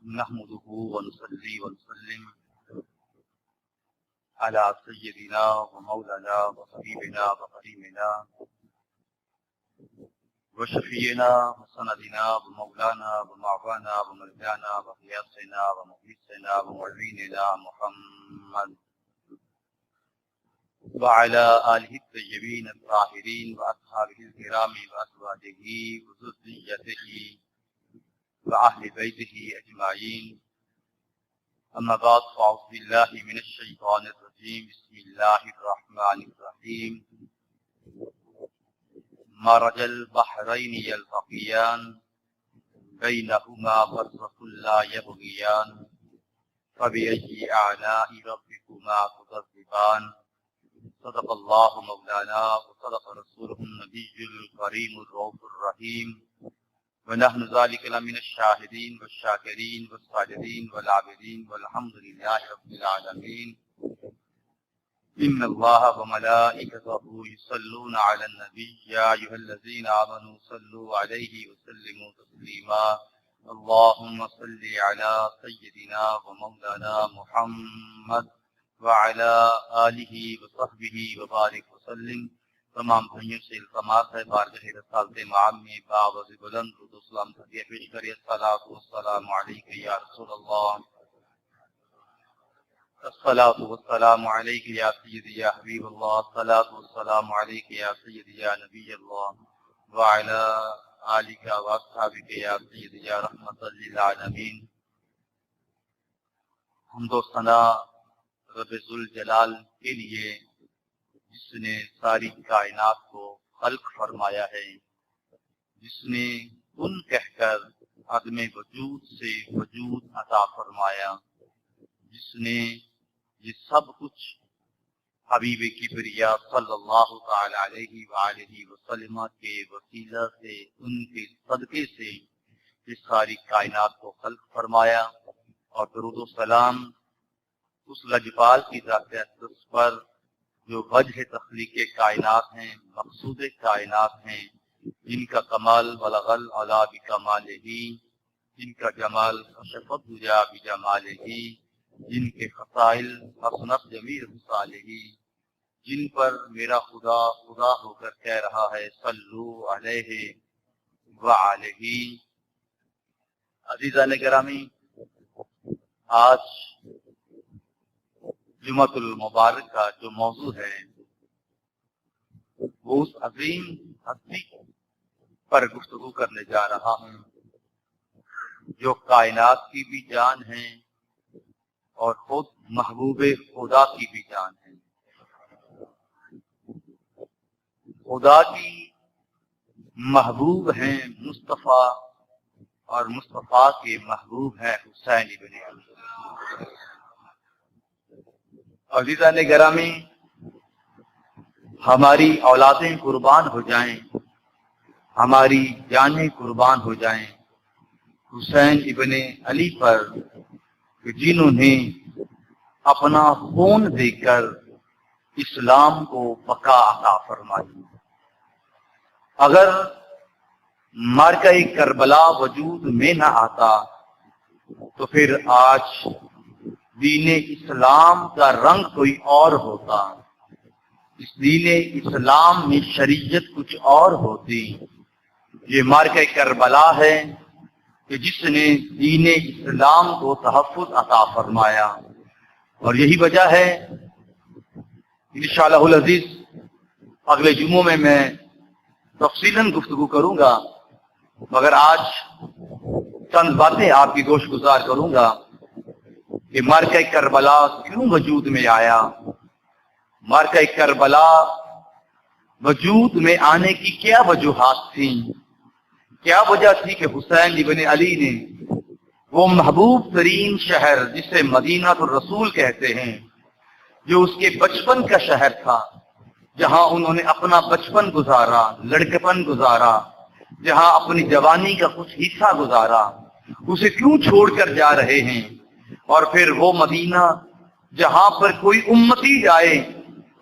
نحمده ونصلي ونسلم على سيدنا ومولانا وحبيبنا وكريمنا وشفينا وسندنا ومولانا ومعوانا ومرجانا وقياسنا ومقيسنا ومعيننا محمد وعلى آله الطيبين الطاهرين وأصحابه الكرام وأزواجه وذريته وأهل بيته أجمعين. أما بعد فأعوذ بالله من الشيطان الرجيم. بسم الله الرحمن الرحيم. مرج البحرين يلتقيان بينهما برزخ لا يبغيان فبأي آلاء ربكما تكذبان. صدق الله مولانا وصدق رسوله النبي الكريم الرؤوف الرحيم. ونحن ذلك لمن الشاهدين والشاكرين والصابرين والعابدين والحمد لله رب العالمين. إن الله وملائكته يصلون على النبي يا أيها الذين آمنوا صلوا عليه وسلموا تسليما. اللهم صل على سيدنا ومولانا محمد وعلى آله وصحبه وبارك وسلم. تمام بھائیوں سے التماس ہے بارگاہ رسالت مآب میں باوز بلند درود و سلام ہدیہ پیش کریں. الصلاۃ والسلام علیک یا رسول اللہ، الصلاۃ والسلام علیک یا سیدی یا حبیب اللہ، الصلاۃ والسلام علیک یا سیدی یا نبی اللہ وعلی آلک واصحابک یا سیدی یا رحمت للعالمین. حمد و ثنا رب ذوالجلال کے لیے جس نے ساری کائنات کو خلق فرمایا ہے، جس نے کن کہہ کر عدم وجود سے وجود عطا فرمایا، جس نے یہ سب کچھ حبیب کبریا صلی اللہ تعالی علیہ وآلہ وسلم کے وسیلہ سے، ان کے صدقے سے یہ ساری کائنات کو خلق فرمایا. اور درود و سلام اس لجپال کی ذات اقدس پر جو وجہ تخلیق کائنات ہیں، مقصود کائنات ہیں، جن کا کمال بلغ العلا بکمالہ، جن کا جمال کشفت دجا بجمالہ، جن کے خصائل حسنت جمیع خصالہ، جن پر میرا خدا خدا ہو کر کہہ رہا ہے صلو علیہ وعلیہ. عزیزان گرامی، آج جمعۃ المبارک کا جو موضوع ہے وہ اس عظیم ہستی پر گفتگو کرنے جا رہا ہوں جو کائنات کی بھی جان ہے اور خود محبوب خدا کی بھی جان ہے. خدا کی محبوب ہیں مصطفیٰ اور مصطفیٰ کے محبوب ہیں حسین ابن علی. عزیزان گرامی، ہماری اولادیں قربان ہو جائیں، ہماری جانیں قربان ہو جائیں حسین ابن علی پر، جنہوں نے اپنا خون دے کر اسلام کو بقا عطا فرمائی. اگر معرکہ کربلا وجود میں نہ آتا تو پھر آج دین اسلام کا رنگ کوئی اور ہوتا، اس دین اسلام میں شریعت کچھ اور ہوتی. یہ معرکہ کربلا ہے کہ جس نے دین اسلام کو تحفظ عطا فرمایا، اور یہی وجہ ہے انشاءاللہ العزیز اگلے جمعوں میں تفصیلاً گفتگو کروں گا، مگر آج چند باتیں آپ کی گوش گزار کروں گا کہ معرکہ کربلا کیوں وجود میں آیا. معرکہ کربلا وجود میں آنے کی کیا وجوہات تھیں، کیا وجہ تھی کہ حسین ابن علی نے وہ محبوب ترین شہر جسے مدینہ الرسول کہتے ہیں، جو اس کے بچپن کا شہر تھا، جہاں انہوں نے اپنا بچپن گزارا، لڑکپن گزارا، جہاں اپنی جوانی کا کچھ حصہ گزارا، اسے کیوں چھوڑ کر جا رہے ہیں. اور پھر وہ مدینہ جہاں پر کوئی امتی جائے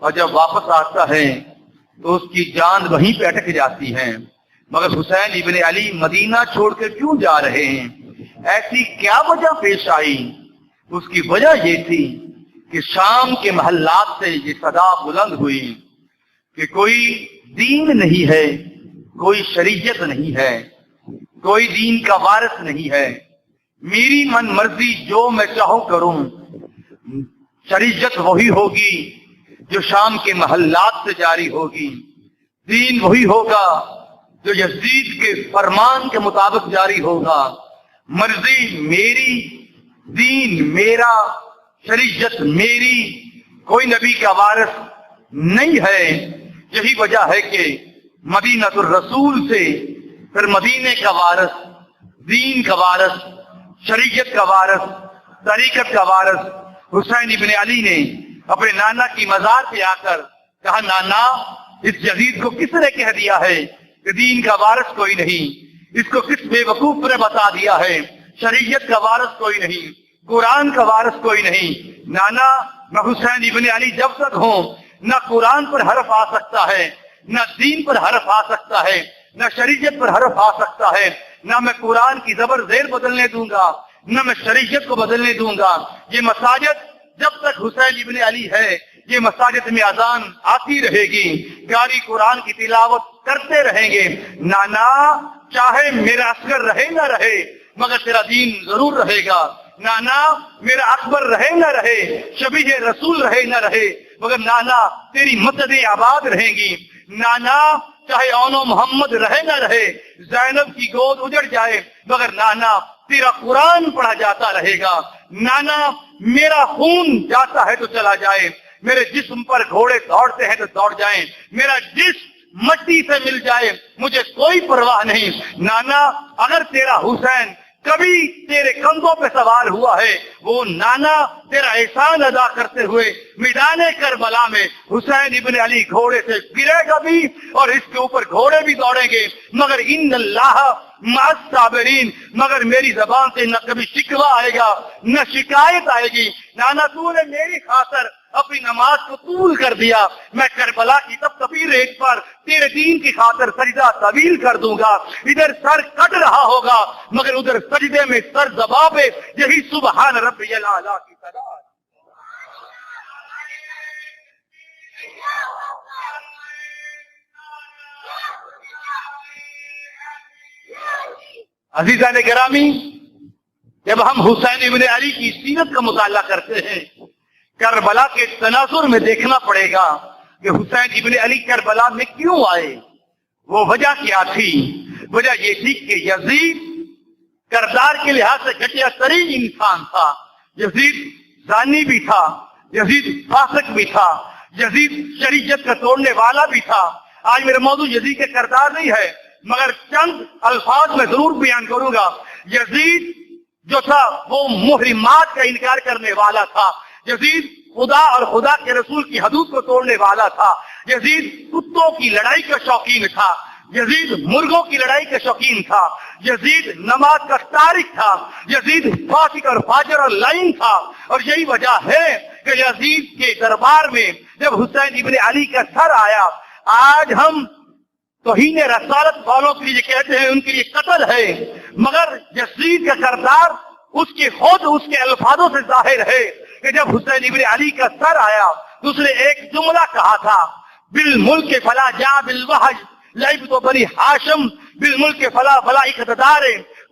اور جب واپس آتا ہے تو اس کی جان وہیں پہ اٹک جاتی ہے، مگر حسین ابن علی مدینہ چھوڑ کر کیوں جا رہے ہیں؟ ایسی کیا وجہ پیش آئی؟ اس کی وجہ یہ تھی کہ شام کے محلات سے یہ صدا بلند ہوئی کہ کوئی دین نہیں ہے، کوئی شریعت نہیں ہے، کوئی دین کا وارث نہیں ہے، میری من مرضی جو میں چاہوں کروں۔ شریعت وہی ہوگی جو شام کے محلات سے جاری ہوگی، دین وہی ہوگا جو یزید کے فرمان کے مطابق جاری ہوگا۔ مرضی میری، دین میرا، شریعت میری، کوئی نبی کا وارث نہیں ہے۔ یہی وجہ ہے کہ مدینہ الرسول سے پھر مدینے کا وارث، دین کا وارث، شریعت کا وارث، طریقت کا وارث حسین ابن علی نے اپنے نانا کی مزار پہ آ کر کہا، نانا اس یزید کو کس نے کہہ دیا ہے کہ دین کا وارث کوئی نہیں؟ اس کو کس بے وقوف نے بتا دیا ہے شریعت کا وارث کوئی نہیں، قرآن کا وارث کوئی نہیں؟ نانا میں حسین ابن علی جب تک ہوں نہ قرآن پر حرف آ سکتا ہے، نہ دین پر حرف آ سکتا ہے، نہ شریعت پر حرف آ سکتا ہے، نہ میں قرآن کی زبر زیر بدلنے دوں گا، نہ میں شریعت کو بدلنے دوں گا۔ یہ مساجد جب تک حسین ابن علی ہے، یہ مساجد میں اذان آتی رہے گی، قاری قرآن کی تلاوت کرتے رہیں گے۔ نانا چاہے میرا اصغر رہے نہ رہے مگر تیرا دین ضرور رہے گا۔ نانا میرا اکبر رہے نہ رہے، شبیہ رسول رہے نہ رہے، مگر نانا تیری مسجدیں آباد رہیں گی۔ نانا چاہے اونو محمد رہے نہ رہے، زینب کی گود اجڑ جائے، مگر نانا تیرا قرآن پڑھا جاتا رہے گا۔ نانا میرا خون جاتا ہے تو چلا جائے، میرے جسم پر گھوڑے دوڑتے ہیں تو دوڑ جائیں، میرا جسم مٹی سے مل جائے مجھے کوئی پرواہ نہیں۔ نانا اگر تیرا حسین کبھی تیرے کندھوں پہ سوار ہوا ہے، وہ نانا تیرا احسان ادا کرتے ہوئے میدان کربلا میں حسین ابن علی گھوڑے سے گرے گا بھی اور اس کے اوپر گھوڑے بھی دوڑیں گے، مگر ان اللہ مع الصابرین، مگر میری زبان سے نہ کبھی شکوہ آئے گا نہ شکایت آئے گی۔ نانا تو نے میری خاطر اپنی نماز کو طول کر دیا، میں کربلا کی تب تبھی ریت پر تیرے دین کی خاطر سجدہ طویل کر دوں گا۔ ادھر سر کٹ رہا ہوگا مگر ادھر سجدے میں سر دبا پہ یہی سبحان ربی الاعلی کی صدا۔ عزیزان گرامی، جب ہم حسین ابن علی کی سیرت کا مطالعہ کرتے ہیں، کربلا کے تناظر میں دیکھنا پڑے گا کہ حسین ابن علی کربلا میں کیوں آئے۔ وہ وجہ کیا تھی؟ وجہ یہ تھی کہ یزید کردار کے لحاظ سے گھٹیا ترین انسان تھا۔ یزید زانی بھی تھا، یزید فاسق بھی تھا، یزید شریعت کا توڑنے والا بھی تھا۔ آج میرا موضوع یزید کے کردار نہیں ہے مگر چند الفاظ میں ضرور بیان کروں گا۔ یزید جو تھا وہ محرمات کا انکار کرنے والا تھا، یزید خدا اور خدا کے رسول کی حدود کو توڑنے والا تھا، یزید کتوں کی لڑائی کا شوقین تھا، یزید مرغوں کی لڑائی کا شوقین تھا، یزید نماز کا تارک تھا، یزید فاسق اور فاجر اور لعین تھا۔ اور یہی وجہ ہے کہ یزید کے دربار میں جب حسین ابن علی کا سر آیا، آج ہم توہین رسالت والوں کے لیے کہتے ہیں ان کے لیے قتل ہے، مگر یزید کا کردار اس کے خود اس کے الفاظوں سے ظاہر ہے کہ جب حسین ابن علی کا سر آیا تو اس نے ایک جملہ کہا تھا، بالملک فلا جا بالوحج لعب تو بنی ہاشم بالملک فلا فلا اقتدار،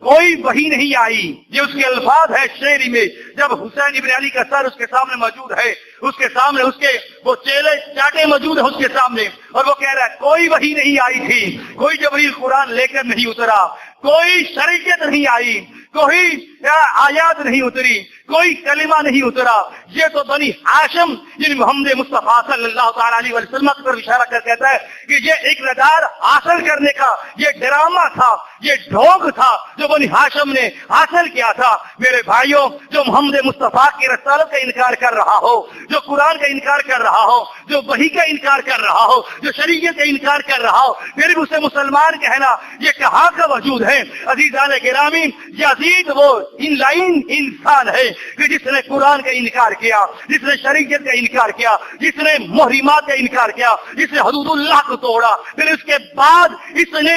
کوئی وحی نہیں آئی۔ یہ اس کے الفاظ ہے شعری میں، جب حسین ابن علی کا سر اس کے سامنے موجود ہے، اس کے سامنے اس کے وہ چیلے چاٹے موجود ہیں اس کے سامنے، اور وہ کہہ رہا ہے کوئی وحی نہیں آئی تھی، کوئی جبریل قرآن لے کر نہیں اترا، کوئی شریعت نہیں آئی، کوئی آیات نہیں اتری، کوئی کلمہ نہیں اترا، یہ تو بنی ہاشم یعنی محمد مصطفیٰ صلی اللہ تعالی علیہ وسلم پر اشارہ کر کہتا ہے کہ یہ اقتدار حاصل کرنے کا یہ ڈرامہ تھا، یہ ڈھونگ تھا جو بنی ہاشم نے حاصل کیا تھا۔ میرے بھائیوں، جو محمد مصطفیٰ کی رسالت کا انکار کر رہا ہو، جو قرآن کا انکار کر رہا ہو، جو وحی کا انکار کر رہا ہو، جو شریعت کا انکار کر رہا ہو، پھر بھی اسے مسلمان کہنا یہ کہاں کا وجود ہے؟ عزیزان گرامی، یزید وہ ان لائن انسان ہے کہ جس نے قرآن کا انکار کیا، جس نے شریعت کا انکار کیا، جس نے محرمات کا انکار کیا، جس نے حدود اللہ کو توڑا، پھر اس کے بعد اس نے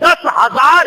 10,000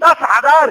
10,000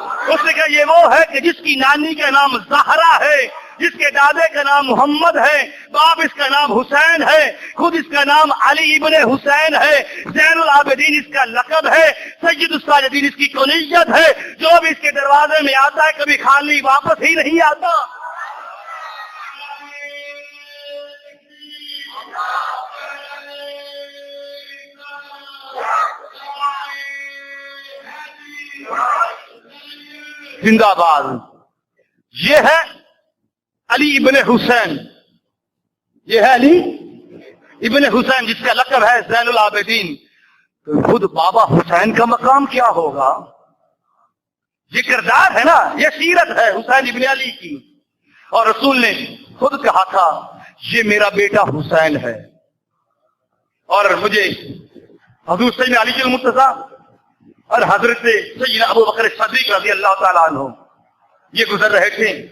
اس نے کہا یہ وہ ہے کہ جس کی نانی کا نام زہرا ہے، جس کے دادے کا نام محمد ہے، باپ اس کا نام حسین ہے، خود اس کا نام علی ابن حسین ہے، زین العابدین اس کا لقب ہے، سید الساجدین اس کی کنیت ہے، جو بھی اس کے دروازے میں آتا ہے کبھی خالی واپس ہی نہیں آتا۔ زندہ باد۔ یہ ہے علی ابن حسین، یہ ہے علی ابن حسین جس کا لقب ہے زین العابدین۔ تو خود بابا حسین کا مقام کیا ہوگا؟ یہ کردار ہے نا، یہ سیرت ہے حسین ابن علی کی۔ اور رسول نے خود کہا تھا یہ میرا بیٹا حسین ہے، اور مجھے حضور سیدنا علی المرتضیٰ اور حضرت سیدنا ابو بکر صدیق رضی اللہ تعالیٰ عنہ یہ گزر رہے تھے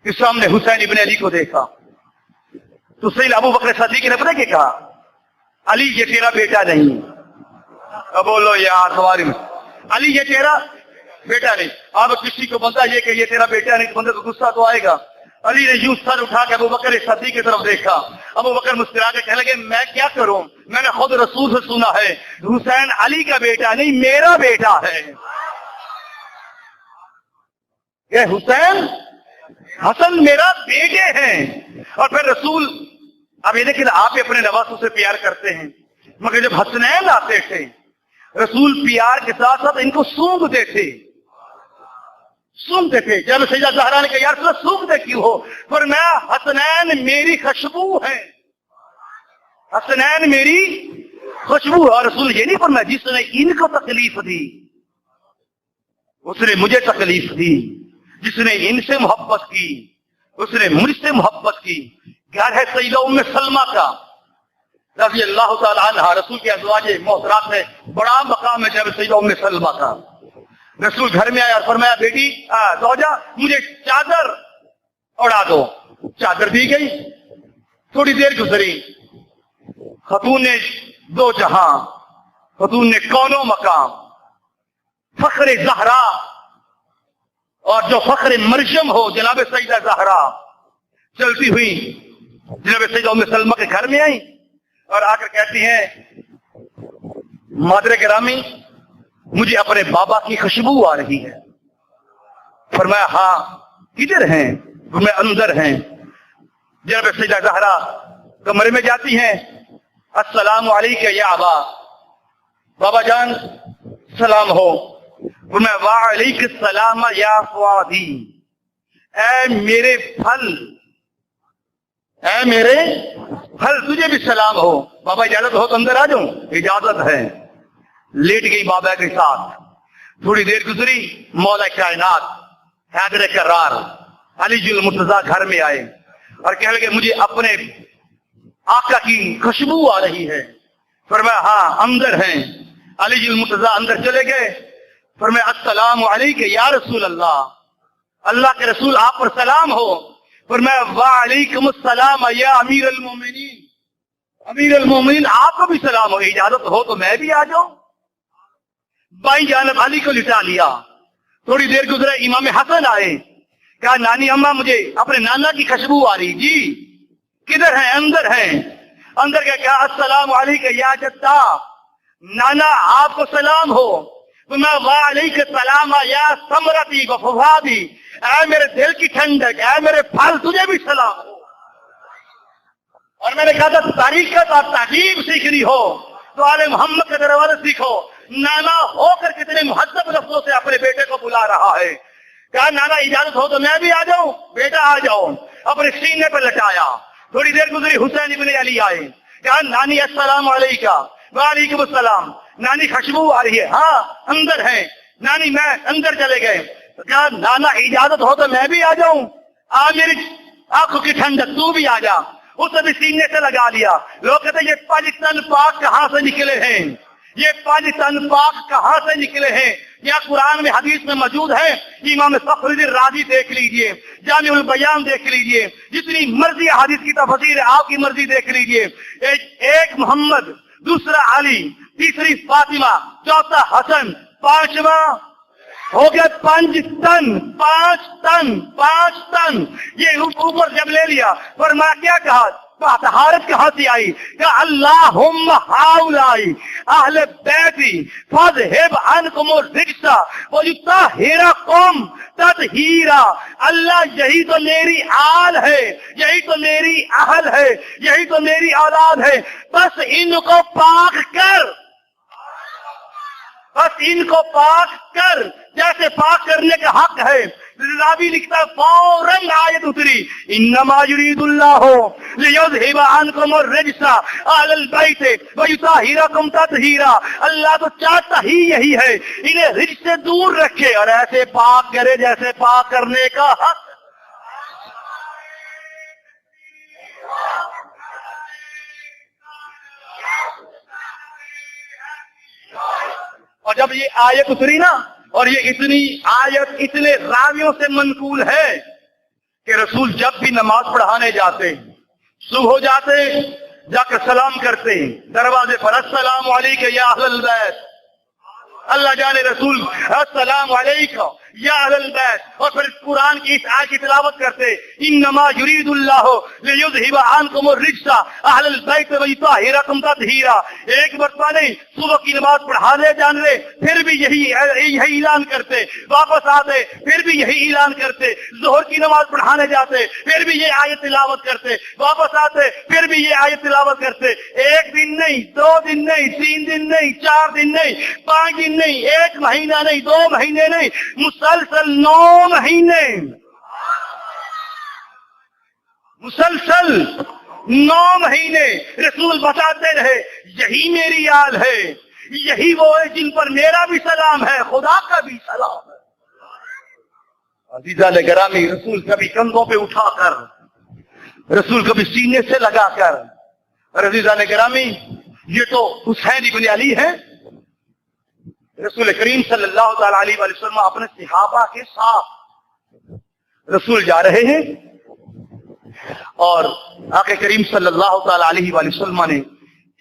کہ سامنے حسین ابن علی کو دیکھا تو سیدنا ابو بکر صدیق نے پتہ کیا کہا؟ علی یہ تیرا بیٹا نہیں۔ اب بولو یار ہماری علی یہ تیرا بیٹا نہیں۔ اب کسی کو بندہ یہ کہ یہ تیرا بیٹا نہیں تو بندے کو غصہ تو آئے گا۔ علی نے یوں سر اٹھا کے ابو بکر صدیق کی طرف دیکھا۔ ابو بکر مسکرا کے کہنے لگے میں کیا کروں، میں نے خود رسول سے سنا ہے حسین علی کا بیٹا نہیں میرا بیٹا ہے۔ یہ حسین حسن میرا بیٹے ہیں۔ اور پھر رسول اب یہ دیکھیں آپ اپنے نواسوں سے پیار کرتے ہیں، مگر جب حسنین آتے تھے رسول پیار کے ساتھ ساتھ ان کو سونگتے تھے، سونگتے تھے۔ جب سیدہ زہرا نے کہا یا رسول اللہ سونگتے کیوں ہو؟ فرمایا حسنین میری خوشبو ہے، حسنین میری خوشبو ہے۔ اور رسول یہ نہیں فرمایا جس نے ان کو تکلیف دی اس نے مجھے تکلیف دی، جس نے ان سے محبت کی اس نے مجھ سے محبت کی۔ گھر ہے سیدہ ام سلمہ کا رضی اللہ تعالی عنہ، رسول کے ازواج محترمات میں بڑا مقام ہے جب سیدہ ام سلمہ کا۔ رسول گھر میں آیا اور فرمایا بیٹی زوجہ مجھے چادر اڑا دو۔ چادر دی گئی، تھوڑی دیر گزری، خاتون نے دو جہاں، خاتون نے کونوں مقام، فخر زہرا اور جو فخر مریم ہو جناب سیدہ زہرا چلتی ہوئی جناب سیدہ ام سلمہ کے گھر میں آئی اور آ کر کہتی ہیں مادر گرامی مجھے اپنے بابا کی خوشبو آ رہی ہے۔ فرمایا ہاں کدھر ہیں؟ میں اندر ہیں۔ جناب سیدہ زہرا کمرے میں جاتی ہیں، السلام علیکم یا ابا، بابا جان سلام ہو۔ فرمایا وعلیکم السلام یا فؤادی، اے میرے پھل، اے میرے پھل تجھے بھی سلام ہو۔ بابا اجازت ہو تو اندر آ جاؤں؟ اجازت ہے۔ لیٹ گئی بابا کے ساتھ۔ تھوڑی دیر گزری، مولا کائنات حیدر کرار علی جی المرتضیٰ گھر میں آئے اور کہنے لگے مجھے اپنے آقا کی خوشبو آ رہی ہے۔ فرمایا ہاں اندر ہیں۔ علی جی المرتضیٰ اندر چلے گئے۔ فرمایا السلام علیکم یا رسول اللہ، اللہ کے رسول آپ پر سلام ہو۔ فرمایا وعلیکم السلام یا امیر المومنین، امیر المومنین آپ کو بھی سلام ہو، اجازت ہو تو میں بھی آ جاؤں؟ بائیں جانب علی کو لٹا لیا۔ تھوڑی دیر گزرے، امام حسن آئے، کہا نانی اماں مجھے اپنے نانا کی خوشبو آ رہی۔ جی کدھر ہیں؟ اندر ہیں۔ اندر کے کہا السلام علیکم یا جدہ، نانا آپ کو سلام ہو۔ میں وعلیکم السلام یا ثمرتی وفؤادی، اے میرے دل کی ٹھنڈک، اے میرے پھل تجھے بھی سلام ہو۔ اور میں نے کہا تھا تاریخت اور تہذیب سیکھنی ہو تو آل محمد کے دروازے سیکھو۔ نانا ہو کر کتنے مہذب لفظوں سے اپنے بیٹے کو بلا رہا ہے۔ کہا نانا اجازت ہو تو میں بھی آ جاؤں؟ بیٹا آ جاؤ۔ اپنے سینے پر لٹایا۔ تھوڑی دیر گزری، حسین ابن علی آئے، کہا نانی السلام علیکم۔ وعلیکم السلام، نانی خوشبو آ رہی ہے؟ ہاں اندر ہیں۔ نانی میں اندر چلے گئے۔ کہا نانا اجازت ہو تو میں بھی آ جاؤں؟ آ میری آنکھوں کی ٹھنڈک تو بھی آ جا۔ اسے بھی سینے سے لگا لیا۔ لوگ کہتے ہیں یہ پاکستان پاک کہاں سے نکلے ہیں، یہ پاکستان پاک کہاں سے نکلے ہیں؟ یا قرآن میں حدیث میں موجود ہے؟ امام فخر الدین رازی دیکھ لیجئے، جامع البیان دیکھ لیجئے، جتنی مرضی حدیث کی تفسیر ہے آپ کی مرضی دیکھ لیجئے۔ ایک محمد، دوسرا علی، تیسری فاطمہ، چوتھا حسن، پانچواں ہو گیا 5 ٹن. یہ اوپر جب لے لیا فرمایا کیا کہا؟ طہارت کہاں سے آئی؟ کہ اللہم ہاؤلائی اہل بیتی فاذہب عنکم الرجس ویطہرکم تطہیرا. اللہ یہی تو میری آل ہے، یہی تو میری اہل ہے، یہی تو میری اولاد ہے، بس ان کو پاک کر، بس ان کو پاک کر جیسے پاک کرنے کا حق ہے. راوی لکھتا ہے فوراً آیت اتری انما یرید اللہ لیذہب عنکم الرجس اہل البیت ویطہرکم تطہیرا. اللہ تو چاہتا ہی یہی ہے انہیں رجس سے دور رکھے اور ایسے پاک کرے جیسے پاک کرنے کا حق. اور جب یہ آیت اتری نا، اور یہ اتنی آیت اتنے راویوں سے منقول ہے کہ رسول جب بھی نماز پڑھانے جاتے، صبح ہو جاتے جا کر سلام کرتے، دروازے پر السلام علیکم یا اہل البیت، اللہ جانے رسول السلام علیکم یا اہل البیت، اور پھر قرآن کی اس آیت کی تلاوت کرتے انما یرید اللہ لیذہب عنکم الرجس اہل البیت ویطہرکم تطہیرا. ایک مرتبہ نہیں، صبح کی نماز پڑھانے جانے پھر بھی یہی اعلان کرتے، واپس آتے پھر بھی یہی اعلان کرتے، ظہر کی نماز پڑھانے جاتے پھر بھی یہ آیت تلاوت کرتے، واپس آتے پھر بھی یہ آیت تلاوت کرتے. ایک دن نہیں، 2 دن نہیں، 3 دن نہیں، 4 دن نہیں، 5 دن نہیں، 1 مہینہ نہیں، 2 مہینے نہیں، مسلسل 9 مہینے، مسلسل 9 مہینے رسول بتاتے رہے یہی میری آل ہے، یہی وہ ہے جن پر میرا بھی سلام ہے، خدا کا بھی سلام ہے. عزیزان گرامی، رسول کبھی کندھوں پہ اٹھا کر، رسول کبھی سینے سے لگا کر. اور عزیزان گرامی، یہ تو حسین ابن علی ہے. رسول کریم صلی اللہ تعالی علیہ وآلہ وسلم اپنے صحابہ کے ساتھ رسول جا رہے ہیں، اور آقا کریم صلی اللہ تعالی علیہ وآلہ وسلم نے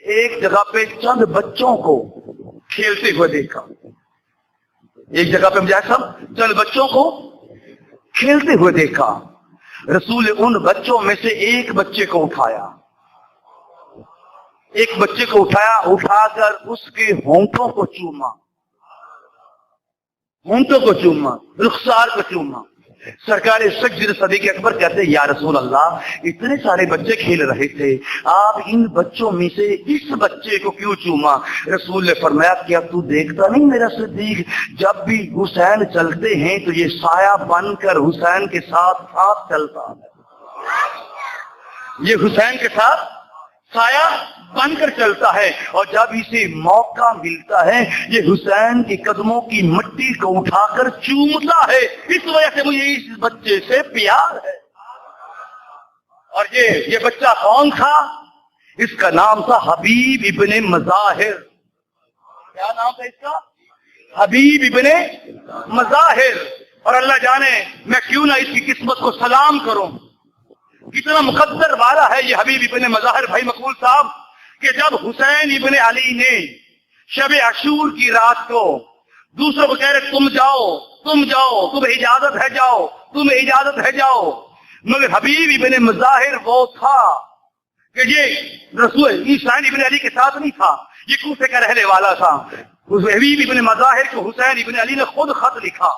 ایک جگہ پہ چند بچوں کو کھیلتے ہوئے دیکھا. ایک جگہ پہ جیسا چند بچوں کو کھیلتے ہوئے دیکھا. رسول ان بچوں میں سے ایک بچے کو اٹھایا، ایک بچے کو اٹھا کر اس کے ہونٹوں کو چوما، ہونٹوں کو چوما، رخسار کو چوما. سرکار سجد صدیق اکبر کہتے ہیں یا رسول اللہ، اتنے سارے بچے کھیل رہے تھے، آپ ان بچوں میں سے اس بچے کو کیوں چوما؟ رسول نے فرمایا کیا تو دیکھتا نہیں میرا صدیق، جب بھی حسین چلتے ہیں تو یہ سایہ بن کر حسین کے ساتھ ساتھ چلتا ہے، یہ حسین کے ساتھ سایہ بن کر چلتا ہے، اور جب اسے موقع ملتا ہے یہ حسین کے قدموں کی مٹی کو اٹھا کر چومتا ہے. اس وجہ سے مجھے اس بچے سے پیار ہے. اور یہ بچہ کون تھا؟ اس کا نام تھا حبیب ابن مظاہر. کیا نام تھا اس کا؟ حبیب ابن مظاہر. اور اللہ جانے میں کیوں نہ اس کی قسمت کو سلام کروں، کتنا مقدر والا ہے یہ حبیب ابن مظاہر. بھائی مقبول صاحب، کہ جب حسین ابن علی نے شب عاشور کی رات کو دوسروں کو کہہ رہے تم جاؤ، تمہیں اجازت ہے جاؤ، تمہیں اجازت ہے جاؤ، مگر حبیب ابن مظاہر وہ تھا کہ یہ رسول حسین ابن علی کے ساتھ نہیں تھا، یہ کوفے کا رہنے والا تھا. اس حبیب ابن مظاہر کو حسین ابن علی نے خود خط لکھا.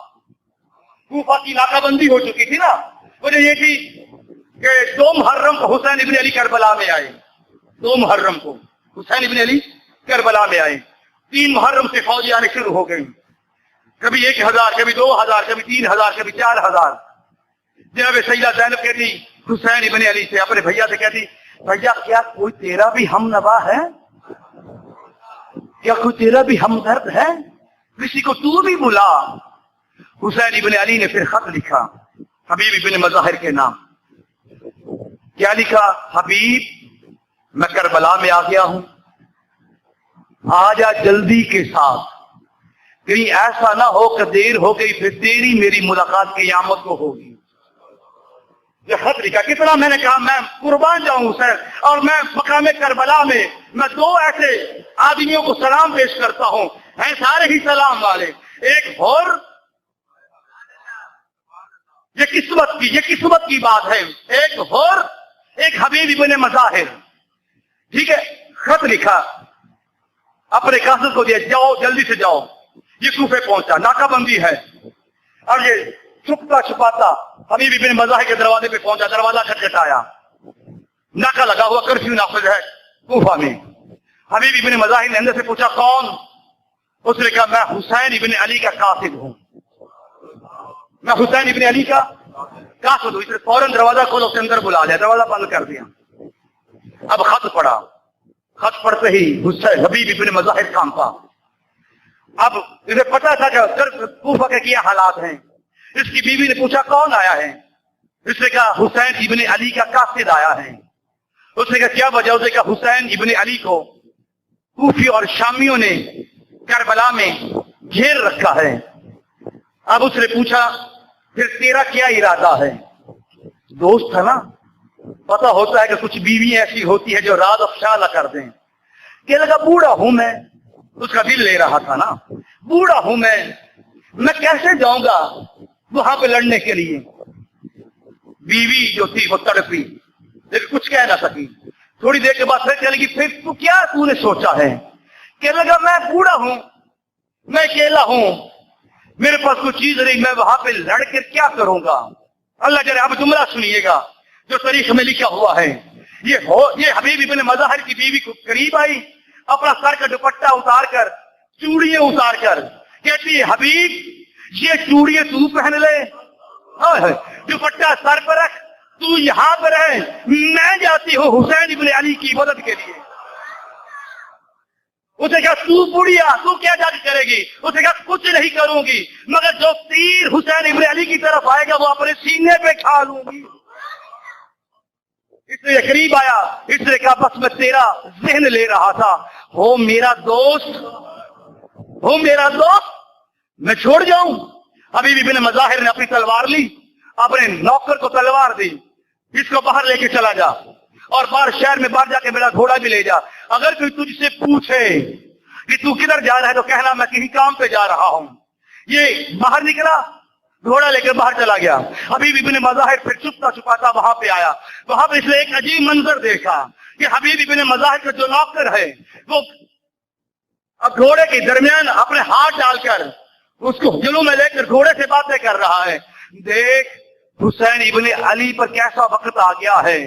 کوفہ کی ناکہ بندی ہو چکی تھی نا، وجہ یہ تھی کہ 2 محرم کو حسین ابن علی کربلا میں آئے، 2 محرم کو حسین ابن علی کربلا میں آئے. 3 محرم سے فوجیں آنے شروع ہو گئی، کبھی 1000، کبھی 2000، کبھی 3000، کبھی 4000. جناب سیدہ زینب کہتی حسین ابن علی سے، اپنے بھیا سے کہتی بھیا کیا کوئی تیرا بھی ہم نوا ہے، کیا کوئی تیرا بھی ہمدرد ہے، کسی کو تو بھی بلا. حسین ابن علی نے پھر خط لکھا حبیب ابن مظاہر کے نام. کیا لکھا؟ حبیب میں کربلا میں آ گیا ہوں، آ جا جلدی کے ساتھ، کہیں ایسا نہ ہو کہ دیر ہو گئی پھر تیری میری ملاقات قیامت کو ہوگی. یہ خط لکھا. کتنا میں نے کہا میں قربان جاؤں حسین، اور میں مقام کربلا میں 2 ایسے آدمیوں کو سلام پیش کرتا ہوں، ہیں سارے ہی سلام والے، ایک حر یہ قسمت کی بات ہے. ایک حبیب ابن مظاہر، ٹھیک ہے، خط لکھا اپنے قاصد کو دیا، جاؤ جلدی سے جاؤ. یہ کوفے پہنچا، ناکہ بندی ہے، اور یہ چھپتا چھپاتا حبیب ابن مظاہر کے دروازے پہ پہنچا، دروازہ کھٹکھٹایا، ناکہ لگا ہوا، کرفیو نافذ ہے کوفہ میں. حبیب ابن مظاہر نے اندر سے پوچھا کون؟ اس نے کہا میں حسین ابن علی کا قاصد ہوں، میں حسین ابن علی کا قاصد ہوں. اس نے فوراً دروازہ کھولا، اسے اندر بلا لیا، دروازہ بند کر دیا. اب خط پڑھا، خط پڑھتے ہی حسین حبیب ابن مظاہر کانپا. اب اسے پتا تھا کہ کوفہ کے کیا حالات ہیں. اس کی بیوی نے پوچھا کون آیا ہے؟ اس نے کہا حسین ابن علی کا قاصد آیا ہے. اس نے کہا کیا وجہ؟ اس نے کہا حسین ابن علی کو کوفی اور شامیوں نے کربلا میں گھیر رکھا ہے. اب اس نے پوچھا پھر تیرا کیا ارادہ ہے؟ دوست ہے نا، پتا ہوتا ہے کہ کچھ بیوی ایسی ہوتی ہے جو راز افشا نہ کر دیں. کہ لگا بوڑھا ہوں میں، اس کا دل لے رہا تھا نا، بوڑھا ہوں میں کیسے جاؤں گا وہاں پہ لڑنے کے لیے. بیوی جو تھی وہ تڑپی لیکن کچھ کہہ نہ سکی. تھوڑی دیر کے بعد پھر چلے گی، پھر تو نے سوچا ہے؟ کہ لگا میں بوڑھا ہوں، میں اکیلا ہوں، میرے پاس کوئی چیز نہیں، میں وہاں پہ لڑ کر کیا کروں گا. اللہ جل اب جملہ سنیے گا جو تاریخ میں لکھا ہوا ہے. یہ حبیب ابن مظاہر کی بیوی کو قریب آئی، اپنا سر کا دوپٹہ اتار کر، چوڑیاں اتار کر کہتی ہے حبیب یہ چوڑیاں تو پہن لے، دوپٹہ سر پر رکھ، تو یہاں پر رہ، میں جاتی ہوں حسین ابن علی کی مدد کے لیے. اسے کہا تو بڑھیا، تو کیا جا کے کرے گی؟ اسے کہا کچھ نہیں کروں گی، مگر جو تیر حسین ابن علی کی طرف آئے گا وہ اپنے سینے پہ کھا لوں گی. اس نے قریب آیا، اس نے کہا بس میں تیرا ذہن لے رہا تھا، ہو میرا دوست، میں چھوڑ جاؤں؟ حبیب ابن مظاہر نے اپنی تلوار لی، اپنے نوکر کو تلوار دی، اس کو باہر لے کے چلا جا، اور باہر شہر میں باہر جا کے میرا گھوڑا بھی لے جا. اگر کوئی تجھ سے پوچھے کہ تو کدھر جا رہا ہے تو کہنا میں کسی کام پہ جا رہا ہوں. یہ باہر نکلا، گھوڑا لے کر باہر چلا گیا. حبیب ابن مظاہر پھر چھپتا چھپاتا وہاں پہ آیا. وہاں پہ اس نے ایک عجیب منظر دیکھا کہ حبیب ابن مظاہر کا جو نوکر ہے وہ اب گھوڑے کے درمیان اپنے ہاتھ ڈال کر اس کو جلو میں لے کر گھوڑے سے باتیں کر رہا ہے. دیکھ حسین ابن علی پر کیسا وقت آ گیا ہے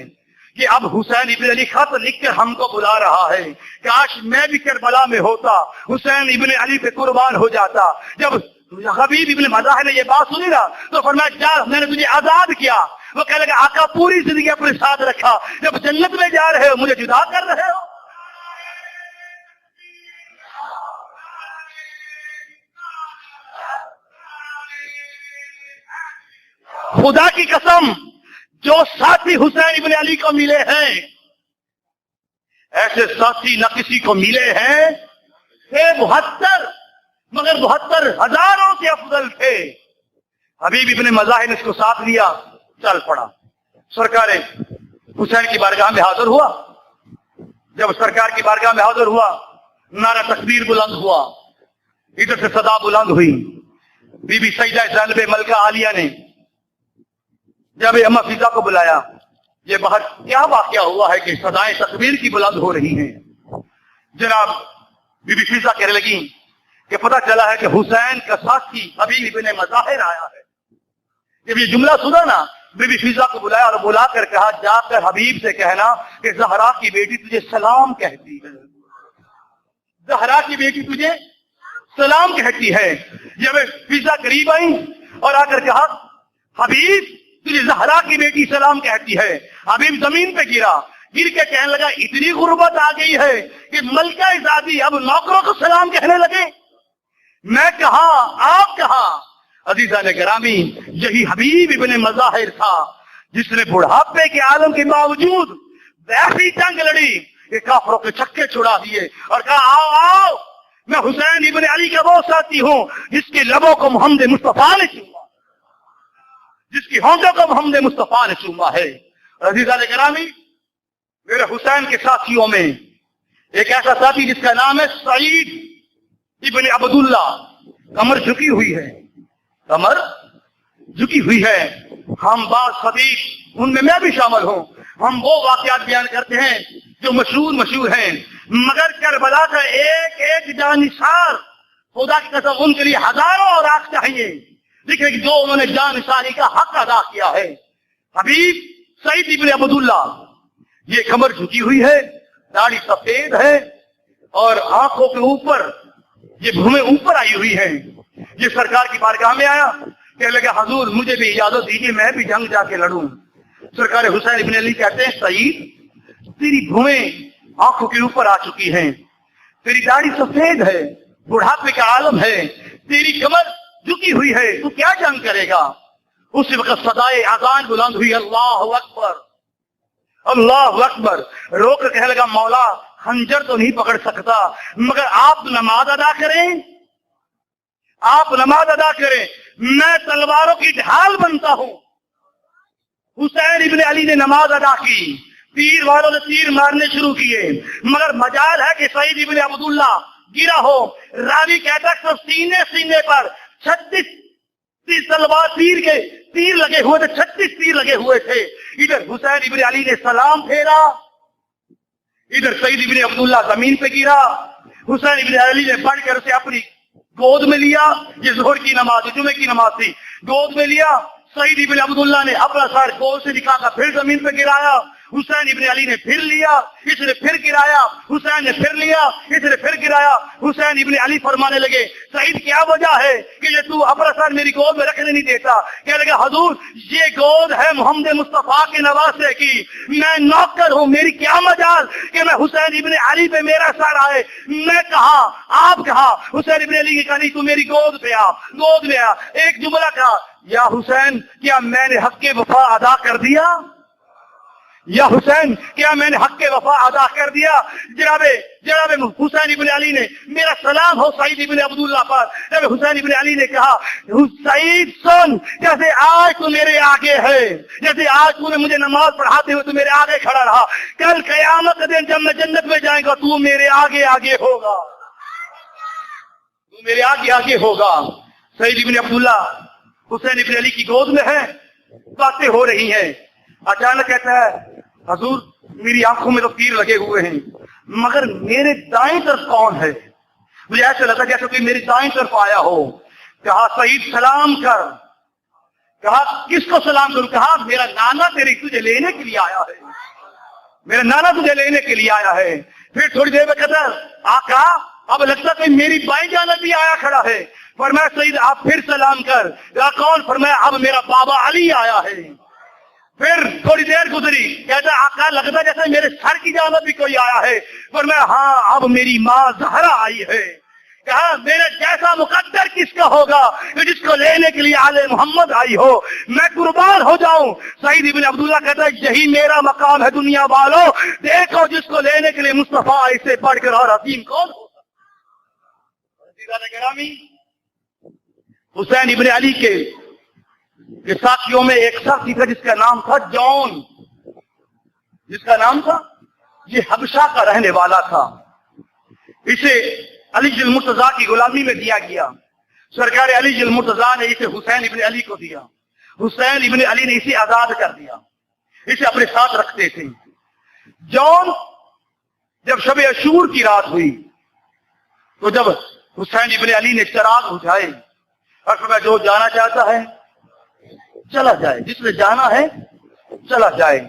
کہ اب حسین ابن علی خط لکھ کر ہم کو بلا رہا ہے. کاش میں بھی کربلا میں ہوتا، حسین ابن علی پہ قربان ہو جاتا. جب حبیب ابن مظاہر نے یہ بات سنی نا تو فرمایا جا میں نے تجھے آزاد کیا. وہ کہنے لگا آقا پوری زندگی اپنے ساتھ رکھا، جب جنت میں جا رہے ہو مجھے جدا کر رہے ہو. خدا کی قسم جو ساتھی حسین ابن علی کو ملے ہیں ایسے ساتھی نہ کسی کو ملے ہیں. 72 مگر 72 ہزاروں سے افضل تھے. حبیب ابن مظاہر نے اس کو ساتھ لیا، چل پڑا. سرکار حسین کی بارگاہ میں حاضر ہوا. جب سرکار کی بارگاہ میں حاضر ہوا نعرہ تکبیر بلند ہوا، ادھر سے صدا بلند ہوئی. بی بی سیدہ زینب ملکہ عالیہ نے جب اما فضا کو بلایا، یہ باہر کیا واقعہ ہوا ہے کہ صدائیں تکبیر کی بلند ہو رہی ہیں. جناب بی بی فضا کہنے لگی کہ پتہ چلا ہے کہ حسین کا ساتھی حبیب ابن مظاہر آیا ہے. جب یہ جملہ سنا نا بی بی فضا کو بلایا اور بلا کر کہا جا کر حبیب سے کہنا کہ زہرا کی بیٹی تجھے سلام کہتی ہے، زہرا کی بیٹی تجھے سلام کہتی ہے. جب فضا قریب آئی اور آ کر کہا حبیب تجھے زہرا کی بیٹی سلام کہتی ہے، حبیب زمین پہ گرا، گر کے کہنے لگا اتنی غربت آ گئی ہے کہ ملکہ زادی اب نوکروں کو سلام کہنے لگے. میں کہاں آپ کہاں؟ عزیزان گرامی یہی حبیب ابن مظاہر تھا جس نے بڑھاپے کے عالم کے باوجود ایسی جنگ لڑی کہ کافروں کے چھکے چھڑا دیے اور کہا آؤ آؤ میں حسین ابن علی کا وہ ساتھی ہوں جس کے لبوں کو محمد مصطفیٰ نے چوما، جس کی ہونٹوں کو محمد مصطفیٰ نے چوما ہے. عزیزان گرامی میرے حسین کے ساتھیوں میں ایک ایسا ساتھی جس کا نام ہے سعید ابن عبداللہ. کمر جھکی ہوئی ہے، کمر جھکی ہوئی ہے. ہم بعض خطیب ان میں بھی شامل ہوں، ہم وہ واقعات بیان کرتے ہیں جو مشہور ہیں، مگر کربلا کا ایک ایک جانثار خدا کی قسم ان کے لیے ہزاروں اوراق چاہیے، لیکن جو انہوں نے جانثاری کا حق ادا کیا ہے۔ حبیب سعید ابن عبداللہ، یہ کمر جھکی ہوئی ہے، داڑھی سفید ہے اور آنکھوں کے اوپر یہ بھومیں اوپر آئی ہوئی ہیں۔ یہ سرکار کی بارگاہ میں آیا، کہنے لگا حضور مجھے بھی اجازت دیجیے میں بھی جنگ جا کے لڑوں۔ سرکار حسین ابن علی کہتے ہیں سعید تیری بھومیں آنکھوں کے اوپر آ چکی ہیں، تیری داڑھی سفید ہے، بڑھاپے کا عالم ہے، تیری کمر جھکی ہوئی ہے، تو کیا جنگ کرے گا؟ اسی وقت صدائے اذان بلند ہوئی، اللہ اکبر اللہ اکبر۔ رو کر کہنے لگا مولا خنجر تو نہیں پکڑ سکتا، مگر آپ نماز ادا کریں، آپ نماز ادا کریں، میں تلواروں کی ڈھال بنتا ہوں۔ حسین ابن علی نے نماز ادا کی، تیر والوں نے تیر مارنے شروع کیے، مگر مجال ہے کہ سعید ابن عبداللہ گرا ہو۔ راوی کہتا ہے سینے پر 36 تلوار تیر لگے ہوئے تھے، 36 تیر لگے ہوئے تھے۔ ادھر حسین ابن علی نے سلام پھیرا، ادھر سعید ابن عبداللہ زمین پہ گرا۔ حسین ابن علی نے بڑھ کر اسے اپنی گود میں لیا، یہ ظہر کی نماز جمعے کی نماز تھی، گود میں لیا۔ سعید ابن عبداللہ نے اپنا سر گود سے نکالا، پھر زمین پہ گرایا۔ حسین ابن علی نے پھر لیا، اس نے پھر گرایا، حسین نے پھر لیا، اس نے پھر گرایا۔ حسین ابن علی فرمانے لگے سعید کیا وجہ ہے کہ یہ تو اپنا سر میری گود میں رکھنے نہیں دیتا؟ کہنے لگا حضور یہ گود ہے محمد مصطفیٰ کے نواسے کی، میں نوکر ہوں، میری کیا مجال کہ میں حسین ابن علی پہ میرا سر آئے؟ میں کہا آپ کہا، حسین ابن علی نے کہا نہیں تو میری گود پہ آ، گود میں آ۔ ایک جملہ کہا یا حسین کیا میں نے حق کے وفا ادا کر دیا؟ یا حسین کیا میں نے حق کے وفا ادا کر دیا؟ جناب حسین ابن علی نے میرا سلام ہو سعید ابن عبداللہ پر۔ جب حسین ابن علی نے کہا سعید سن، جیسے آج تو میرے آگے ہے، جیسے آج تو نے مجھے نماز پڑھاتے ہوئے تو میرے آگے کھڑا رہا، کل قیامت کے دن جب میں جنت میں جائیں گا تو میرے آگے آگے ہوگا، تو میرے آگے آگے ہوگا۔ سعید ابن عبداللہ حسین ابن علی کی گود میں ہے، باتیں ہو رہی ہیں۔ اچانک کہتا ہے حضور میری آنکھوں میں تو تیر لگے ہوئے ہیں، مگر میرے دائیں طرف کون ہے؟ مجھے ایسا لگا جیسے کوئی میری دائیں طرف آیا ہو۔ کہا سعید سلام کر۔ کہا کس کو سلام کروں؟ کہا میرا نانا تجھے لینے کے لیے آیا ہے، میرا نانا تجھے لینے کے لیے آیا ہے۔ پھر تھوڑی دیر میں کہتا آقا اب لگتا ہے میری بائیں جانب بھی آیا کھڑا ہے۔ فرمایا سعید آپ پھر سلام کر۔ کہا کون؟ فرمایا اب میرا بابا علی آیا ہے۔ پھر تھوڑی دیر گزری، کہتا آقا لگتا جیسے میرے سر کی جانب بھی کوئی آیا ہے۔ فرمایا ہاں اب میری ماں زہرا آئی ہے۔ کہا میرے جیسا مقدر کس کا ہوگا کہ جس کو لینے کے لیے آل محمد آئی ہو، میں قربان ہو جاؤں۔ سعید ابن عبداللہ کہتا ہے یہی میرا مقام ہے دنیا والو، دیکھو جس کو لینے کے لیے مصطفیٰ اس سے بڑھ کر اور عظیم کون ہو سکتا ہے؟ حسین ابن علی کے ساتھیوں میں ایک ساتھی تھا جس کا نام تھا جون، جس کا نام تھا، یہ حبشہ کا رہنے والا تھا۔ اسے علی المرتضیٰ کی غلامی میں دیا گیا۔ سرکار علی المرتضیٰ نے اسے حسین ابن علی کو دیا، حسین ابن علی نے اسے آزاد کر دیا، اسے اپنے ساتھ رکھتے تھے۔ جون جب شب عاشور کی رات ہوئی تو جب حسین ابن علی نے چراغ بجھائے اور فرمایا جو جانا چاہتا ہے چلا جائے، جس نے جانا ہے چلا جائے۔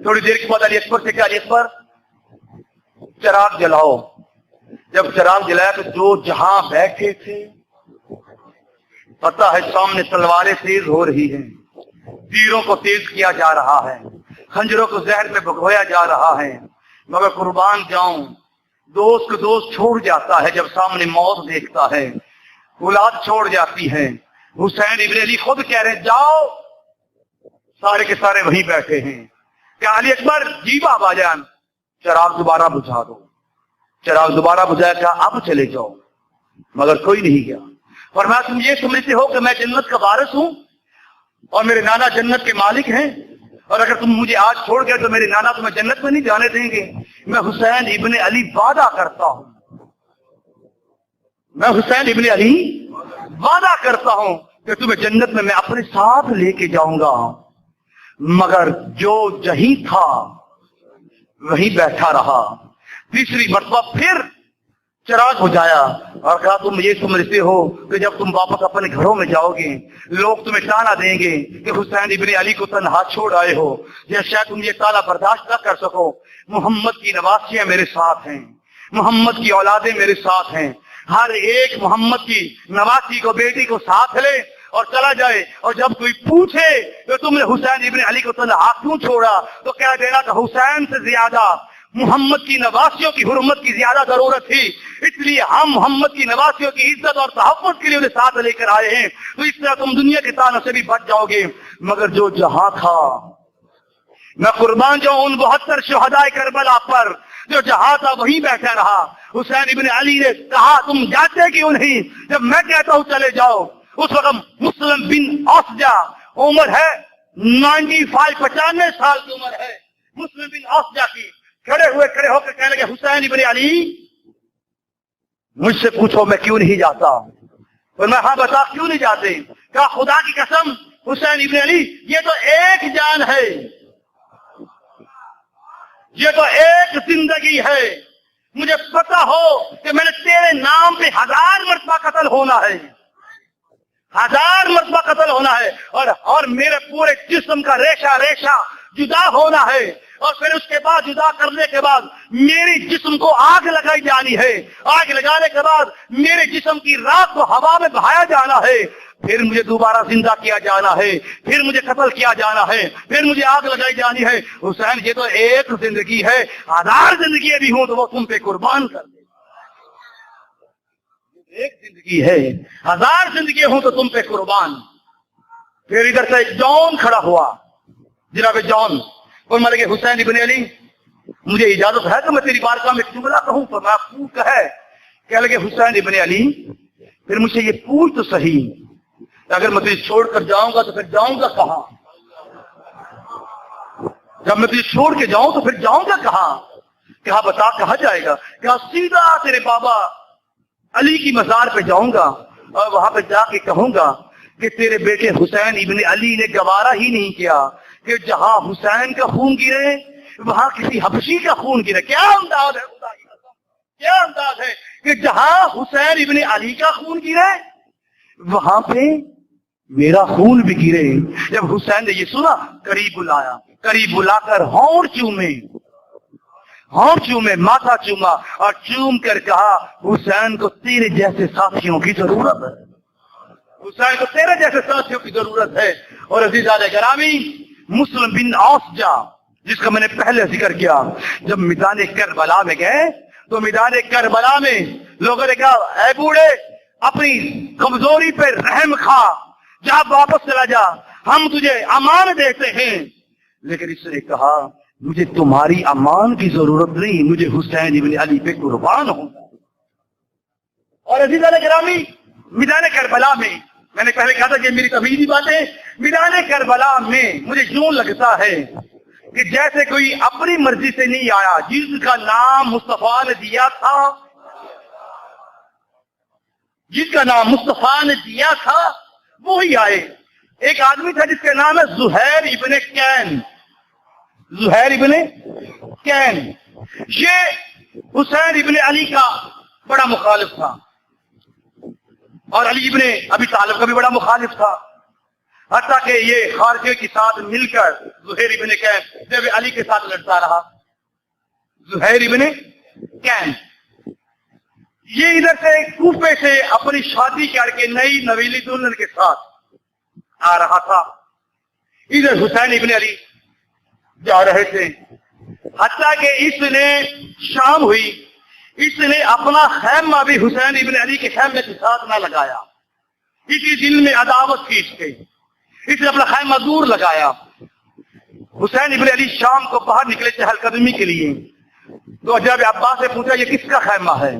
تھوڑی دیر کے بعد علی اکبر سے کہا علی اکبر چراغ جلاؤ۔ جب چراغ جلایا تو جو جہاں بیٹھے تھے پتہ ہے سامنے تلواریں تیز ہو رہی ہیں، تیروں کو تیز کیا جا رہا ہے، خنجروں کو زہر میں بھگویا جا رہا ہے، مگر قربان جاؤں دوست کو دوست چھوڑ جاتا ہے جب سامنے موت دیکھتا ہے، اولاد چھوڑ جاتی ہے۔ حسین ابن علی خود کہہ رہے جاؤ، سارے کے سارے وہیں بیٹھے ہیں۔ کہ علی اکبر جی بابا جان چراغ دوبارہ بجھا دو۔ چراغ دوبارہ بجھایا، کہا اب چلے جاؤ، مگر کوئی نہیں گیا۔ فرمایا تم یہ سمجھتے ہو کہ میں جنت کا وارث ہوں اور میرے نانا جنت کے مالک ہیں، اور اگر تم مجھے آج چھوڑ گئے تو میرے نانا تمہیں جنت میں نہیں جانے دیں گے؟ میں حسین ابن علی وعدہ کرتا ہوں، میں حسین ابن علی وعدہ کرتا ہوں کہ تمہیں جنت میں اپنے ساتھ لے کے جاؤں گا۔ مگر جو جہیں تھا وہیں بیٹھا رہا. تیسری مرتبہ پھر چراغ ہو جایا اور کہا تم یہ سمجھتے ہو کہ جب تم واپس اپنے گھروں میں جاؤ گے لوگ تمہیں تانا دیں گے کہ حسین ابن علی کو تنہا چھوڑ آئے ہو, یا شاید تم یہ تانا برداشت نہ کر سکو. محمد کی نواسیاں میرے ساتھ ہیں, محمد کی اولادیں میرے ساتھ ہیں. ہر ایک محمد کی نواسی کو, بیٹی کو ساتھ لے اور چلا جائے, اور جب کوئی پوچھے کہ تم نے حسین ابن علی کو تنہا کیوں چھوڑا تو کہہ دینا کہ حسین سے زیادہ محمد کی نواسیوں کی حرمت کی زیادہ ضرورت تھی, اس لیے ہم محمد کی نواسیوں کی عزت اور تحفظ کے لیے انہیں ساتھ لے کر آئے ہیں. تو اس طرح تم دنیا کے تانوں سے بھی بچ جاؤ گے. مگر جو جہاں تھا, میں قربان جاؤں ان 72 شہدائے کربلا پر, جو جہاں تھا وہیں بیٹھا رہا. حسین ابن علی نے کہا تم جاتے کیوں نہیں, جب میں کہتا ہوں چلے جاؤ. اس وقت مسلم بن اوسجا, عمر ہے 95 سال کی عمر ہے مسلم بن اوسجا کی, کھڑے ہو کر کہنے لگے حسین ابن علی مجھ سے پوچھو میں کیوں نہیں جاتا. اور میں ہاں بتا کیوں نہیں جاتے. کہا خدا کی قسم حسین ابن علی یہ تو ایک جان ہے, یہ تو ایک زندگی ہے. مجھے پتا ہو کہ میں نے تیرے نام پہ 1000 مرتبہ قتل ہونا ہے, 1000 مرتبہ قتل ہونا ہے, اور میرے پورے جسم کا ریشہ ریشہ جدا ہونا ہے, اور پھر اس کے بعد جدا کرنے کے بعد میری جسم کو آگ لگائی جانی ہے, آگ لگانے کے بعد میرے جسم کی راکھ کو ہوا میں بہایا جانا ہے, پھر مجھے دوبارہ زندہ کیا جانا ہے, پھر مجھے قتل کیا جانا ہے, پھر مجھے آگ لگائی جانی ہے. حسین یہ تو ایک زندگی ہے, 1000 زندگیاں بھی ہوں تو وہ تم پہ قربان کر دے. ایک زندگی ہے, 1000 زندگیاں ہوں تو تم پہ قربان. پھر ادھر سے جون کھڑا ہوا, جناب جون, اور میں لگے حسین ابن علی مجھے اجازت ہے کہ میں تیری بارگاہ میں جملہ کہوں. تو میں پوچھ کہہ لگے حسین ابن علی پھر مجھے یہ پوچھ تو صحیح, اگر میں تجھے چھوڑ کر جاؤں گا تو پھر جاؤں گا کہاں, جب میں تجھے چھوڑ کے جاؤں تو پھر جاؤں گا کہاں. کہا بتا کہاں جائے گا. کہا سیدھا تیرے بابا علی کی مزار پہ جاؤں گا اور وہاں پہ جا کے کہوں گا کہ تیرے بیٹے حسین ابن علی نے گوارا ہی نہیں کیا کہ جہاں حسین کا خون گرے وہاں کسی حبشی کا خون گرے. کیا انداز ہے خدا کی قسم, کیا انداز ہے کہ جہاں حسین ابن علی کا خون گرے وہاں پہ میرا خون بھی گرے. جب حسین نے یہ سنا قریب بلایا, قریب بلا کر ہونٹ چومے, ماتھا چوما اور چوم کر کہا حسین کو تیرے جیسے ساتھیوں کی ضرورت ہے, حسین کو تیرے جیسے ساتھیوں کی ضرورت ہے. اور عزیزان گرامی مسلم بن اوسجا جس کا میں نے پہلے ذکر کیا, جب میدان کربلا میں گئے تو میدان کربلا میں لوگوں نے کہا اے بوڑھے اپنی کمزوری پہ رحم کھا, جا واپس چلا جا, ہم تجھے امان دیتے ہیں. لیکن اس نے کہا مجھے تمہاری امان کی ضرورت نہیں, مجھے حسین ابن علی پہ قربان ہونا. اور عزیزان گرامی میدان کربلا میں نے پہلے کہا تھا کہ میری طبیعی باتیں, میدان کربلا میں مجھے یوں لگتا ہے کہ جیسے کوئی اپنی مرضی سے نہیں آیا, جس کا نام مصطفیٰ نے دیا تھا, جس کا نام مصطفیٰ نے دیا تھا وہی آئے. ایک آدمی تھا جس کا نام ہے زہیر ابن کین, زہیر ابن کین. یہ حسین ابن علی کا بڑا مخالف تھا اور علی ابن ابی طالب کا بھی بڑا مخالف تھا, حتیٰ کہ یہ خارجے کے ساتھ مل کر زہیر ابن کین جب علی کے ساتھ لڑتا رہا. زہیر ابن کین یہ ادھر سے کوفے سے اپنی شادی کر کے نئی نویلی دلہن کے ساتھ آ رہا تھا, ادھر حسین ابن علی جا رہے تھے. حتیٰ کہ اس نے شام ہوئی, اس نے اپنا خیمہ بھی حسین ابن علی کے خیمے کے ساتھ نہ لگایا, اسی دل میں عداوت کی اس نے اپنا خیمہ دور لگایا. حسین ابن علی شام کو باہر نکلے چہل قدمی کے لیے, تو جب عباس سے پوچھا یہ کس کا خیمہ ہے,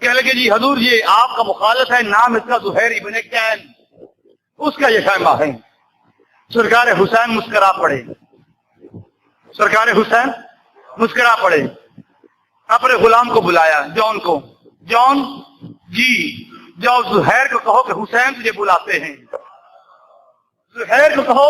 کہنے لگے جی حضور یہ آپ کا مخالف ہے, نام اس کا زہیر ابن کین, اس کا یہ خیمہ ہے. سرکار حسین مسکرا پڑے, سرکار حسین مسکرا پڑے, اپنے غلام کو بلایا جون کو, جون جی جاؤ زہیر کو کہو کہ حسین تجھے بلاتے ہیں, زہیر کو کہو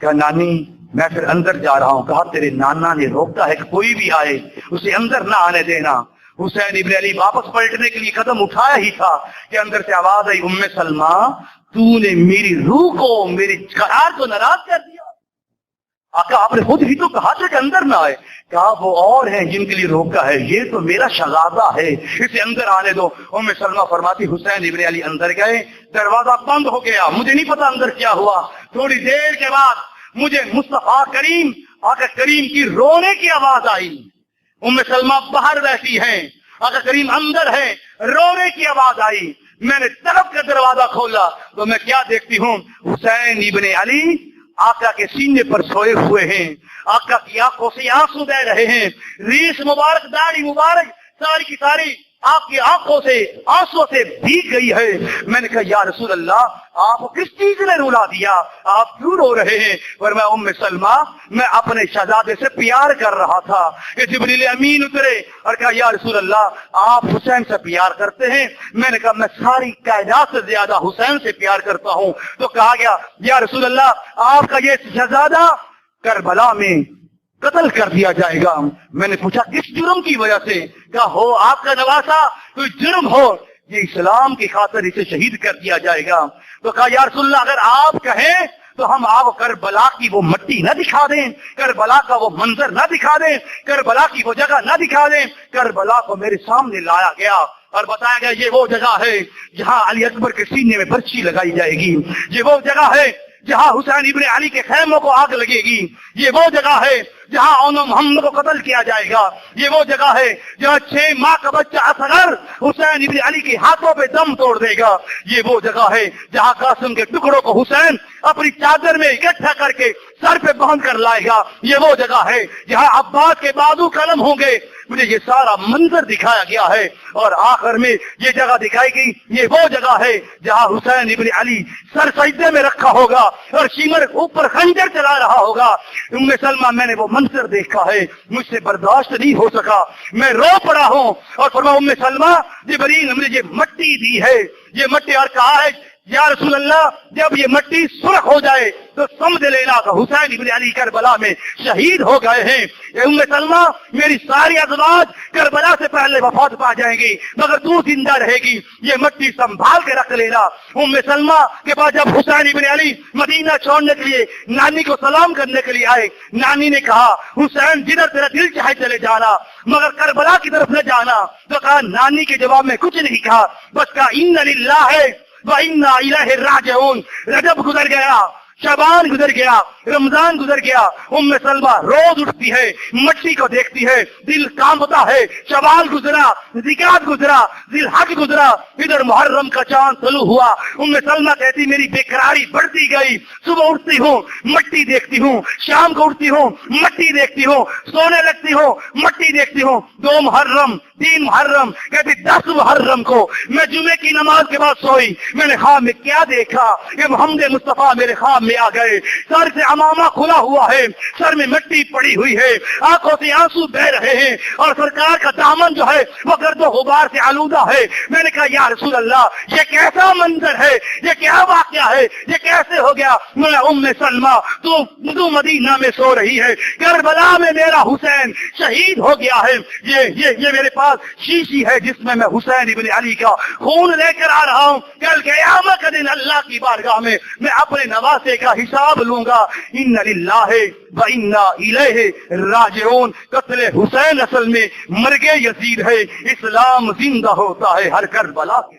کہا نانی میں پھر اندر جا رہا ہوں. کہا تیرے نانا نے روکا ہے کہ کوئی بھی آئے اسے اندر نہ آنے دینا. حسین ابن علی واپس پلٹنے کے لیے قدم اٹھایا ہی تھا کہ اندر سے آواز آئی ام سلمہ تو نے میری روح کو میری قرار کو ناراض کر دیا. آقا آپ نے خود ہی تو کہا تھا کہ اندر نہ آئے. کہا وہ اور ہیں جن کے لیے روکا ہے, یہ تو میرا شہزادہ ہے, اسے اندر آنے دو. ام سلمہ فرماتی حسین ابن علی اندر گئے, دروازہ بند ہو گیا, مجھے نہیں پتا اندر کیا ہوا. تھوڑی دیر کے بعد مجھے مصطفیٰ کریم آقا کریم کی رونے کی آواز آئی. ام سلمہ باہر بیٹھی ہیں, آقا کریم اندر ہے, رونے کی آواز آئی. میں نے طرف کا دروازہ کھولا تو میں کیا دیکھتی ہوں, حسین ابن علی آقا کے سینے پر سوئے ہوئے ہیں, آقا کی آنکھوں سے آنسو بہ رہے ہیں, ریش مبارک داڑھی مبارک ساری کی ساری آپ کی آنکھوں سے آنسو سے بھیگ گئی ہے. میں نے کہا یا رسول اللہ آپ کس چیز نے رلا دیا, آپ کیوں رو رہے ہیں؟ اور میں ام سلمہ میں اپنے شہزادے سے پیار کر رہا تھا کہ جبریل امین اترے اور کہا یا رسول اللہ آپ حسین سے پیار کرتے ہیں؟ میں نے کہا میں ساری کائنات سے زیادہ حسین سے پیار کرتا ہوں. تو کہا گیا یا رسول اللہ آپ کا یہ شہزادہ کربلا میں قتل کر دیا جائے گا. میں نے پوچھا کس جرم کی وجہ سے؟ کہا ہو آپ کا نواسا کوئی جرم ہو, یہ اسلام کی خاطر اسے شہید کر دیا جائے گا. تو کہا یا رسول اللہ اگر آپ کہیں تو ہم آپ کربلا کی وہ مٹی نہ دکھا دیں, کربلا کا وہ منظر نہ دکھا دیں, کربلا کی وہ جگہ نہ دکھا دیں. کربلا کو میرے سامنے لایا گیا اور بتایا گیا یہ وہ جگہ ہے جہاں علی اکبر کے سینے میں برچی لگائی جائے گی, یہ وہ جگہ ہے جہاں حسین ابن علی کے خیموں کو آگ لگے گی, یہ وہ جگہ ہے جہاں اون محمد کو قتل کیا جائے گا, یہ وہ جگہ ہے جہاں 6 ماہ کا بچہ اصغر حسین ابن علی کے ہاتھوں پہ دم توڑ دے گا, یہ وہ جگہ ہے جہاں قاسم کے ٹکڑوں کو حسین اپنی چادر میں اکٹھا کر کے سر پہ باندھ کر لائے گا, یہ وہ جگہ ہے جہاں عباس کے بازو قلم ہوں گے. مجھے یہ سارا منظر دکھایا گیا ہے اور آخر میں یہ جگہ دکھائی گئی, یہ وہ جگہ ہے جہاں حسین ابن علی سر سجدے میں رکھا ہوگا اور شیمر اوپر خنجر چلا رہا ہوگا. ام سلمہ میں نے وہ منظر دیکھا ہے, مجھ سے برداشت نہیں ہو سکا, میں رو پڑا ہوں اور فرمایا ام سلمہ جبریل نے مجھے یہ مٹی دی ہے, یہ مٹی, اور کہا ہے یا رسول اللہ جب یہ مٹی سرخ ہو جائے تو سمجھ لینا کہ حسین ابن علی کربلا میں شہید ہو گئے ہیں. ام سلمہ میری ساری ازواج کربلا سے پہلے وفات پا جائیں گی مگر تو زندہ رہے گی, یہ مٹی سنبھال کے رکھ لینا. ام سلمہ کے بعد جب حسین ابن علی مدینہ چھوڑنے کے لیے نانی کو سلام کرنے کے لیے آئے, نانی نے کہا حسین جدھر تیرا دل چاہے چلے جانا مگر کربلا کی طرف نہ جانا. تو کہا نانی کے جواب میں کچھ نہیں کہا, بس کہا ان للہ ہے وَإِنَّا إِلَيْهِ رَاجِعُونَ. رجب گزر گیا, شعبان گزر گیا, رمضان گزر گیا. ام سلمہ روز اٹھتی ہے, مٹی کو دیکھتی ہے, دل کانپتا ہے. شوال گزرا, ذکات گزرا, ذی الحج گزرا, ادھر محرم کا چاند طلوع ہوا. ام سلمہ کہتی میری بے قراری بڑھتی گئی, صبح اٹھتی ہوں مٹی دیکھتی ہوں, شام کو اٹھتی ہوں مٹی دیکھتی ہوں, سونے لگتی ہوں مٹی دیکھتی ہوں. 2 محرم 3 محرم کہتی 10 محرم کو میں جمعے کی نماز کے بعد سوئی, میں نے خواب میں کیا دیکھا, یہ محمد مصطفیٰ میرے خواب میں آ گئے. سر سے امامہ کھلا ہوا ہے, سر میں مٹی پڑی ہوئی ہے, آنکھوں سے آنسو بہ رہے ہیں اور سرکار کا دامن جو ہے وہ گرد و غبار سے آلودہ ہے. میں نے کہا یا رسول اللہ یہ کیسا منظر ہے, یہ کیا واقعہ ہے, یہ کیسے ہو گیا؟ میں ام سلمہ تو مدینہ میں سو رہی ہے, کربلا میں میرا حسین شہید ہو گیا ہے. یہ میرے پاس شیشی ہے جس میں حسین ابن علی کا خون لے کر آ رہا ہوں. کل قیامت کے دن اللہ کی بارگاہ میں میں اپنے نواسے کا حساب لوں گا. ان للہ وَإِنَّا إِلَيْهِ راجعون. قتل حسین اصل میں مرگ یزید ہے, اسلام زندہ ہوتا ہے ہر کربلا کے